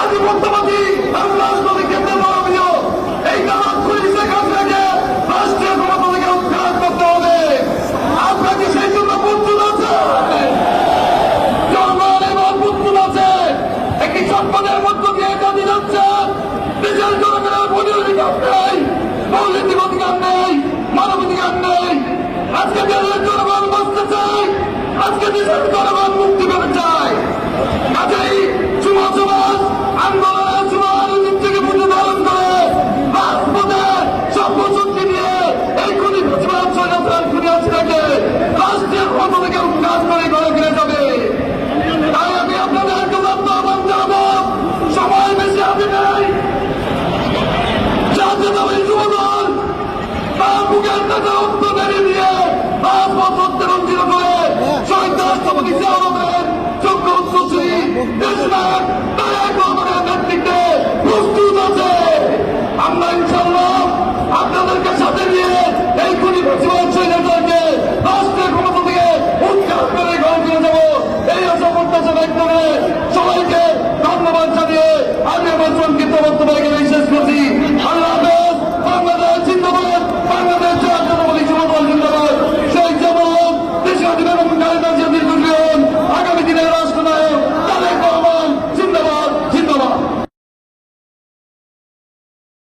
আধিপত্যবাদী রাজনৈতিক কেন্দ্রের মানবীয় এই নামাজ পুলিশে কাজ রেখে রাষ্ট্রীয় ক্ষমতা থেকে উৎখাত করতে হবে। আপনার কি সেই জন্য প্রস্তুত আছে? জনগণ এবার প্রস্তুত আছে। একটি সম্পদের মধ্য দিয়ে কাজে যাচ্ছে। দেশের জনগণের ভোটের অধিকার নেই, মৌলিক অধিকার নেই, মানবাধিকার নেই। আজকে দেশের জনগণ বাঁচতে চাই, আজকে দেশের জনগণ মুক্তি পেতে চায়। কাজেই যুব সমাজ আন্দোলনের যুব থেকে বুঝে ধারণ করে রাজপথে সর্বশক্তি দিয়ে এই খুনি প্রতিবাদ খুনি আসিনাকে রাষ্ট্রীয় ক্ষমতা থেকে উৎখাত করে ঘরে ফিরে যাবে। তাই আমি আপনাদেরকে আহ্বান জানাবো, সময় বেশি হাতে নেই। জাতীয়তাবাদী যুবদল তার বুকের টাকা রক্ত বেরিয়ে দিয়ে রাজপথে রঞ্জিত করে শহীদ রাষ্ট্রপতি জিয়া রহমানের যোগ্য উত্তরসূরি দেশনায়ক তারেক রহমানের নেতৃত্বে প্রস্তুত আছে। আমরা ইনশাআল্লাহ আপনাদেরকে সাথে নিয়ে এই খুনি প্রতিবাদ